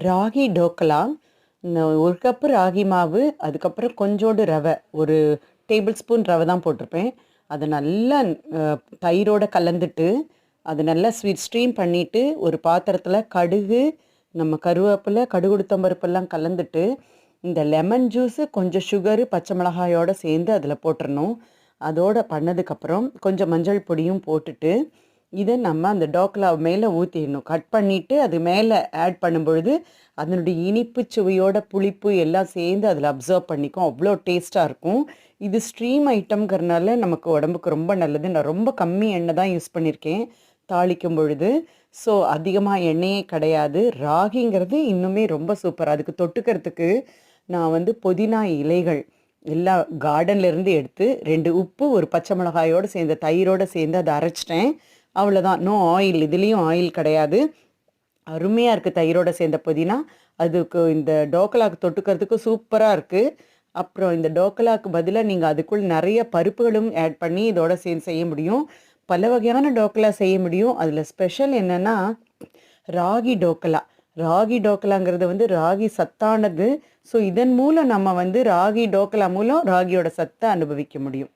Ragi டோக்கலா. 1 cup ragi மாவு, அதுக்கப்புறம் கொஞ்சோண்டு ரவை. ஒரு டேபிள் ஸ்பூன் ரவை தான் போட்டிருப்பேன். அதை நல்லா தயிரோட கலந்துட்டு, அதை நல்லா ஸ்ட்ரீம் பண்ணிவிட்டு, ஒரு பாத்திரத்தில் கடுகு, நம்ம கருவேப்பிலை, கடுகு உளுத்தம் பருப்பெல்லாம் கலந்துட்டு, இந்த லெமன் ஜூஸு, கொஞ்சம் சுகரு, பச்சை மிளகாயோடு சேர்ந்து அதில் போட்டுறணும். அதோடு பண்ணதுக்கப்புறம் கொஞ்சம் மஞ்சள் பொடியும் போட்டுட்டு, இதை நம்ம அந்த டோக்லா மேலே ஊற்றிடணும். கட் பண்ணிவிட்டு அது மேலே ஆட் பண்ணும்பொழுது அதனுடைய இனிப்பு சுவையோட புளிப்பு எல்லாம் சேர்ந்து அதில் அப்சர்வ் பண்ணிக்கும். அவ்வளோ டேஸ்ட்டாக இருக்கும். இது ஸ்ட்ரீம் ஐட்டம்ங்கிறனால நமக்கு உடம்புக்கு ரொம்ப நல்லது. நான் ரொம்ப கம்மி எண்ணெய் தான் யூஸ் பண்ணியிருக்கேன் தாளிக்கும் பொழுது. ஸோ அதிகமாக எண்ணெயே கிடையாது. ராகிங்கிறது இன்னுமே ரொம்ப சூப்பர். அதுக்கு தொட்டுக்கிறதுக்கு நான் புதினா இலைகள் எல்லாம் கார்டன்லேருந்து எடுத்து 2 உப்பு, ஒரு பச்சை மிளகாயோடு சேர்ந்த தயிரோடு சேர்ந்து அதை அரைச்சிட்டேன். அவ்வளோதான். No oil. இதுலேயும் ஆயில் கிடையாது. அருமையாக இருக்குது தயிரோடு சேர்ந்த புதினா. அதுக்கு இந்த டோக்கலாக்கு தொட்டுக்கிறதுக்கு சூப்பராக இருக்குது. அப்புறம் இந்த டோக்கலாக்கு பதிலாக நீங்கள் அதுக்குள் நிறைய பருப்புகளும் ஆட் பண்ணி இதோட சேர்ந்து செய்ய முடியும். பல வகையான டோக்கலா செய்ய முடியும். அதில் ஸ்பெஷல் என்னென்னா ராகி டோக்கலா. ராகி டோக்கலாங்கிறது ராகி சத்தானது. ஸோ இதன் மூலம் நம்ம ராகி டோக்கலா மூலம் ராகியோட சத்தை அனுபவிக்க முடியும்.